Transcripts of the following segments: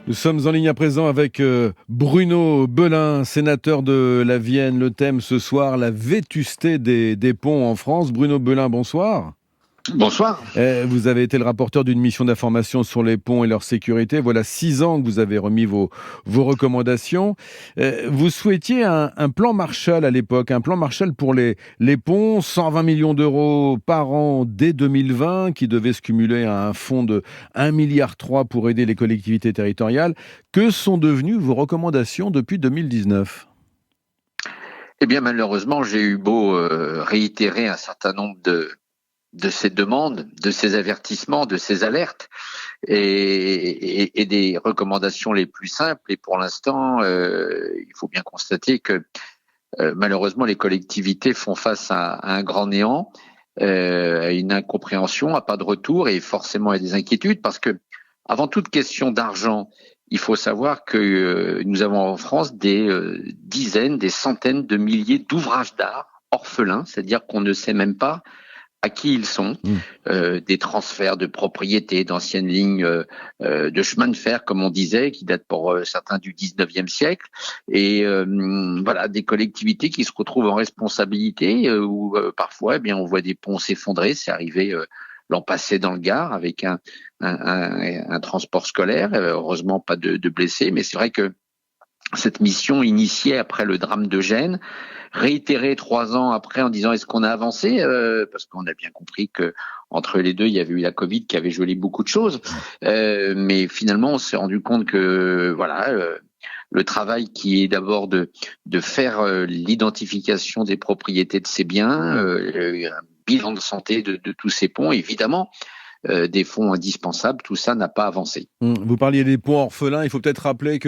Nous sommes en ligne à présent avec Bruno Belin, sénateur de la Vienne. Le thème ce soir, la vétusté des ponts en France. Bruno Belin, bonsoir. Bonsoir. Vous avez été le rapporteur d'une mission d'information sur les ponts et leur sécurité. Voilà 6 ans que vous avez remis vos recommandations. Vous souhaitiez un plan Marshall à l'époque, un plan Marshall pour les ponts, 120 millions d'euros par an dès 2020, qui devait se cumuler à un fonds de 1,3 milliard pour aider les collectivités territoriales. Que sont devenues vos recommandations depuis 2019 ? Eh bien, malheureusement, j'ai eu beau réitérer un certain nombre de ces demandes, de ces avertissements, de ces alertes et des recommandations les plus simples. Et pour l'instant, il faut bien constater que malheureusement, les collectivités font face à un grand néant, à une incompréhension, à pas de retour et forcément à des inquiétudes parce que avant toute question d'argent, il faut savoir que nous avons en France des dizaines, des centaines de milliers d'ouvrages d'art orphelins, c'est-à-dire qu'on ne sait même pas à qui ils sont, des transferts de propriétés, d'anciennes lignes de chemin de fer, comme on disait, qui datent pour certains du 19e siècle, et voilà, des collectivités qui se retrouvent en responsabilité, où parfois, eh bien, on voit des ponts s'effondrer. C'est arrivé l'an passé dans le Gard avec un transport scolaire, heureusement pas de blessés, mais c'est vrai que cette mission initiée après le drame de Gênes, réitérée 3 ans après en disant est-ce qu'on a avancé, parce qu'on a bien compris que entre les deux il y avait eu la Covid qui avait gelé beaucoup de choses, mais finalement on s'est rendu compte que voilà, le travail qui est d'abord de faire l'identification des propriétés de ces biens, un bilan de santé de tous ces ponts, évidemment. Des fonds indispensables, tout ça n'a pas avancé. Vous parliez des ponts orphelins. Il faut peut-être rappeler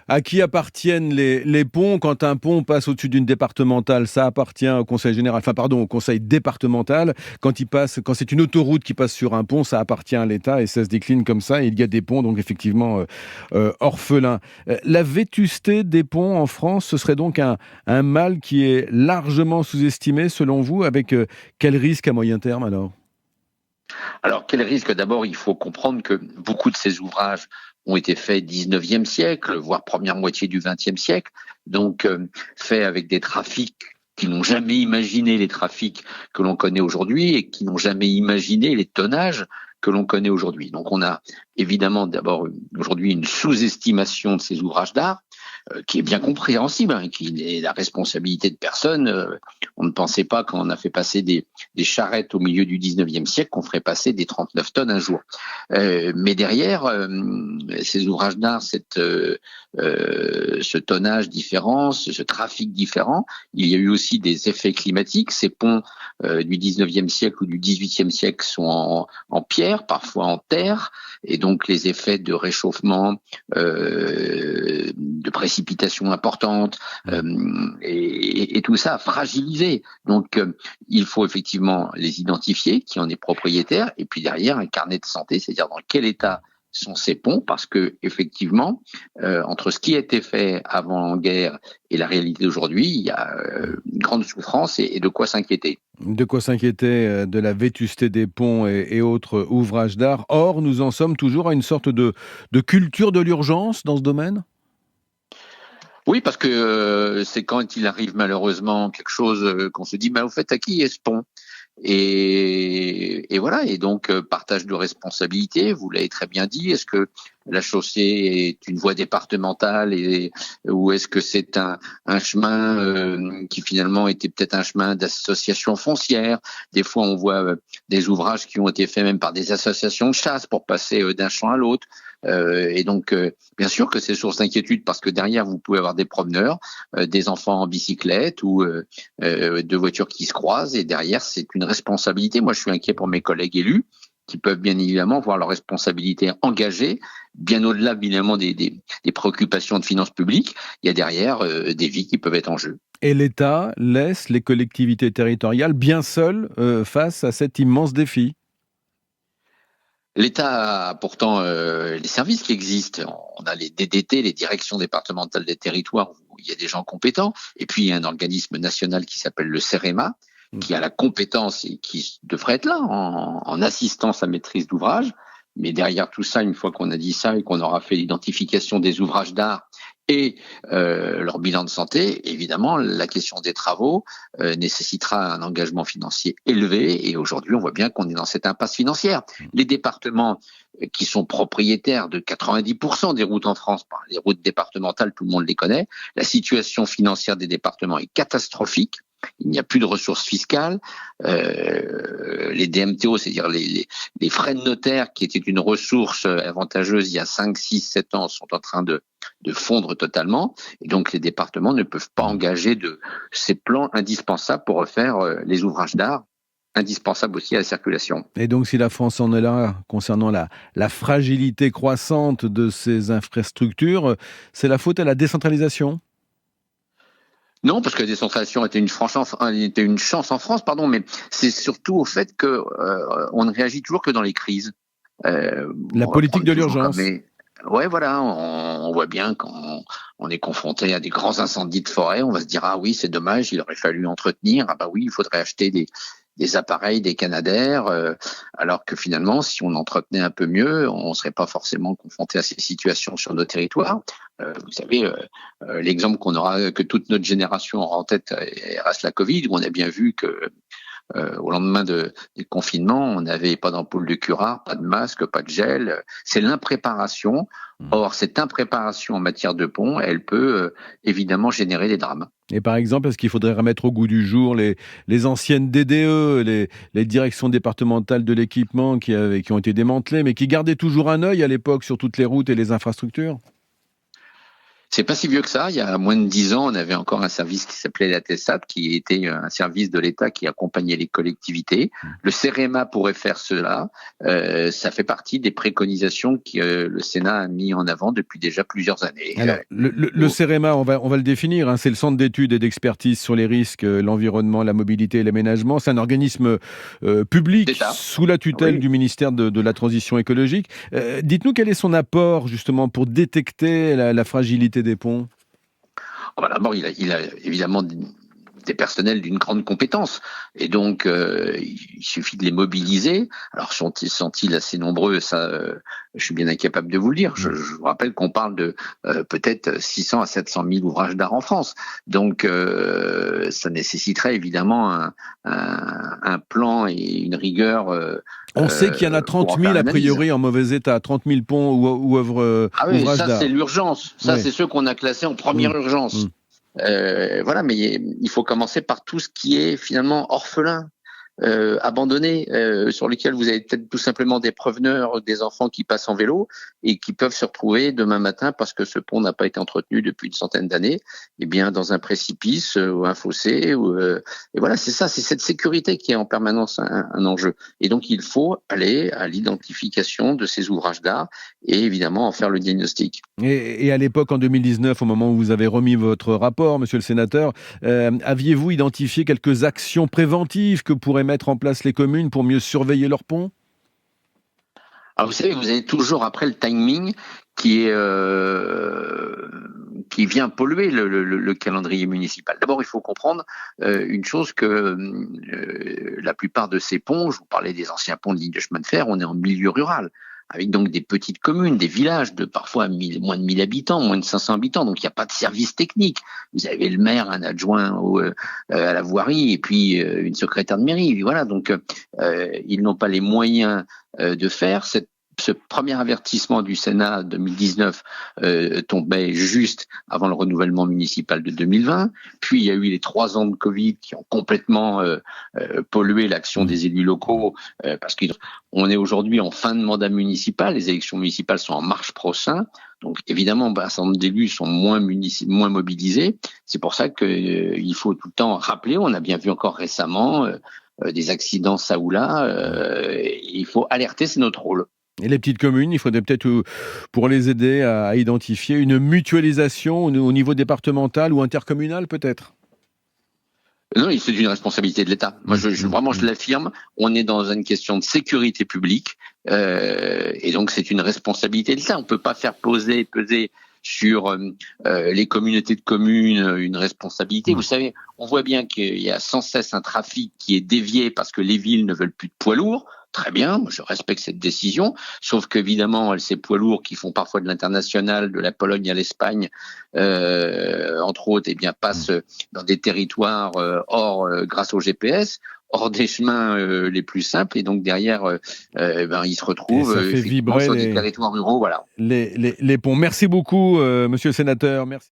à qui appartiennent les ponts. Quand un pont passe au-dessus d'une départementale, ça appartient au conseil général, au conseil départemental. Quand c'est une autoroute qui passe sur un pont, ça appartient à l'État et ça se décline comme ça. Et il y a des ponts, donc effectivement, orphelins. La vétusté des ponts en France, ce serait donc un mal qui est largement sous-estimé, selon vous, avec quel risque à moyen terme alors ? Alors, quel risque? D'abord, il faut comprendre que beaucoup de ces ouvrages ont été faits 19e siècle, voire première moitié du 20e siècle, donc faits avec des trafics qui n'ont jamais imaginé les trafics que l'on connaît aujourd'hui et qui n'ont jamais imaginé les tonnages que l'on connaît aujourd'hui. Donc on a évidemment d'abord aujourd'hui une sous-estimation de ces ouvrages d'art, qui est bien compréhensible, hein, qui est la responsabilité de personne. On ne pensait pas, quand on a fait passer des charrettes au milieu du 19e siècle, qu'on ferait passer des 39 tonnes un jour. Mais derrière, ces ouvrages d'art, ce tonnage différent, ce trafic différent, il y a eu aussi des effets climatiques. Ces ponts du 19e siècle ou du 18e siècle sont en pierre, parfois en terre, et donc les effets de réchauffement, de précipitations importantes, et tout ça a fragilisé. Donc il faut effectivement les identifier, qui en est propriétaire, et puis derrière un carnet de santé, c'est-à-dire dans quel état sont ces ponts, parce que effectivement, entre ce qui a été fait avant la guerre et la réalité d'aujourd'hui, il y a une grande souffrance et de quoi s'inquiéter. De quoi s'inquiéter de la vétusté des ponts et autres ouvrages d'art. Or, nous en sommes toujours à une sorte de culture de l'urgence dans ce domaine ? Oui, parce que c'est quand il arrive malheureusement quelque chose qu'on se dit, mais au fait, à qui est ce pont? Et voilà, et donc partage de responsabilité, vous l'avez très bien dit, est-ce que la chaussée est une voie départementale ou est-ce que c'est un chemin qui finalement était peut-être un chemin d'association foncière? Des fois on voit des ouvrages qui ont été faits même par des associations de chasse pour passer d'un champ à l'autre, et donc bien sûr que c'est source d'inquiétude parce que derrière vous pouvez avoir des promeneurs, des enfants en bicyclette ou deux voitures qui se croisent, et derrière c'est une responsabilité. Moi je suis inquiet pour mes collègues élus qui peuvent bien évidemment voir leur responsabilité engagée, bien au-delà évidemment des préoccupations de finances publiques. Il y a derrière des vies qui peuvent être en jeu. Et l'État laisse les collectivités territoriales bien seules face à cet immense défi. L'État a pourtant les services qui existent. On a les DDT, les directions départementales des territoires, où il y a des gens compétents, et puis il y a un organisme national qui s'appelle le CEREMA, qui a la compétence et qui devrait être là en assistance à maîtrise d'ouvrage. Mais derrière tout ça, une fois qu'on a dit ça et qu'on aura fait l'identification des ouvrages d'art et leur bilan de santé, évidemment, la question des travaux nécessitera un engagement financier élevé. Et aujourd'hui, on voit bien qu'on est dans cette impasse financière. Les départements qui sont propriétaires de 90% des routes en France, les routes départementales, tout le monde les connaît. La situation financière des départements est catastrophique. Il n'y a plus de ressources fiscales. Les DMTO, c'est-à-dire les frais de notaire, qui étaient une ressource avantageuse il y a 5, 6, 7 ans, sont en train de fondre totalement. Et donc, les départements ne peuvent pas engager de ces plans indispensables pour refaire les ouvrages d'art, indispensables aussi à la circulation. Et donc, si la France en est là, concernant la fragilité croissante de ces infrastructures, c'est la faute à la décentralisation ? Non, parce que la décentralisation était une chance en France, pardon, mais c'est surtout au fait que on ne réagit toujours que dans les crises. La politique de l'urgence. Ouais, voilà, on voit bien quand on est confronté à des grands incendies de forêt, on va se dire ah oui, c'est dommage, il aurait fallu entretenir. Ah bah oui, il faudrait acheter des appareils, des Canadair, alors que finalement, si on entretenait un peu mieux, on ne serait pas forcément confronté à ces situations sur nos territoires. Vous savez, l'exemple que toute notre génération aura en tête reste la Covid, où on a bien vu que au lendemain des confinements, on n'avait pas d'ampoule de curare, pas de masque, pas de gel. C'est l'impréparation. Or, cette impréparation en matière de pont, elle peut évidemment générer des drames. Et par exemple, est-ce qu'il faudrait remettre au goût du jour les anciennes DDE, les directions départementales de l'équipement qui ont été démantelées, mais qui gardaient toujours un œil à l'époque sur toutes les routes et les infrastructures ? C'est pas si vieux que ça. Il y a moins de 10 ans, on avait encore un service qui s'appelait la TESAT, qui était un service de l'État qui accompagnait les collectivités. Le CEREMA pourrait faire cela. Ça fait partie des préconisations que le Sénat a mis en avant depuis déjà plusieurs années. Alors, le CEREMA, on va le définir, hein, c'est le Centre d'études et d'expertise sur les risques, l'environnement, la mobilité et l'aménagement. C'est un organisme public sous la tutelle du ministère de la Transition écologique. Dites-nous quel est son apport justement pour détecter la fragilité des ponts. D'abord, il a évidemment des personnels d'une grande compétence. Et donc, il suffit de les mobiliser. Alors, sont-ils assez nombreux ? Ça, je suis bien incapable de vous le dire. Je vous rappelle qu'on parle de peut-être 600 à 700 000 ouvrages d'art en France. Donc, ça nécessiterait évidemment un plan et une rigueur. On sait qu'il y en a 30 000 a priori en mauvais état, 30 000 ponts ou œuvres ouvrages d'art. Ça c'est l'urgence. Ça c'est ceux qu'on a classés en première urgence. Mais il faut commencer par tout ce qui est finalement orphelin, abandonné, sur lesquels vous avez peut-être tout simplement des proveneurs, des enfants qui passent en vélo et qui peuvent se retrouver demain matin parce que ce pont n'a pas été entretenu depuis une centaine d'années, dans un précipice ou un fossé. Et voilà, c'est ça, c'est cette sécurité qui est en permanence un enjeu. Et donc il faut aller à l'identification de ces ouvrages d'art et évidemment en faire le diagnostic. Et à l'époque, en 2019, au moment où vous avez remis votre rapport, monsieur le sénateur, aviez-vous identifié quelques actions préventives que pourraient mettre en place les communes pour mieux surveiller leurs ponts ? Alors vous savez, vous avez toujours après le timing qui vient polluer le calendrier municipal. D'abord, il faut comprendre une chose que la plupart de ces ponts, je vous parlais des anciens ponts de ligne de chemin de fer, on est en milieu rural, avec donc des petites communes, des villages de parfois moins de 1000 habitants, moins de 500 habitants, donc il n'y a pas de service technique. Vous avez le maire, un adjoint à la voirie et puis une secrétaire de mairie. Voilà, donc ils n'ont pas les moyens de faire ce premier avertissement du Sénat 2019 tombait juste avant le renouvellement municipal de 2020. Puis il y a eu les 3 ans de Covid qui ont complètement pollué l'action des élus locaux parce qu'on est aujourd'hui en fin de mandat municipal. Les élections municipales sont en mars prochain. Donc évidemment, un certain nombre d'élus sont moins mobilisés. C'est pour ça qu'il faut tout le temps rappeler. On a bien vu encore récemment des accidents ça ou là. Il faut alerter, c'est notre rôle. Et les petites communes, il faudrait peut-être, pour les aider à identifier, une mutualisation au niveau départemental ou intercommunal peut-être ? Non, c'est une responsabilité de l'État. Moi, je l'affirme, on est dans une question de sécurité publique et donc c'est une responsabilité de l'État. On ne peut pas faire peser sur les communautés de communes une responsabilité. Vous savez, on voit bien qu'il y a sans cesse un trafic qui est dévié parce que les villes ne veulent plus de poids lourds. très bien, moi, je respecte cette décision, sauf qu'évidemment, ces poids lourds qui font parfois de l'international, de la Pologne à l'Espagne, entre autres, eh bien, passent dans des territoires hors, grâce au GPS, hors des chemins les plus simples, et donc derrière, ils se Et retrouvent ça fait effectivement vibrer sur des territoires ruraux, voilà. les ponts. Merci beaucoup, monsieur le sénateur. Merci.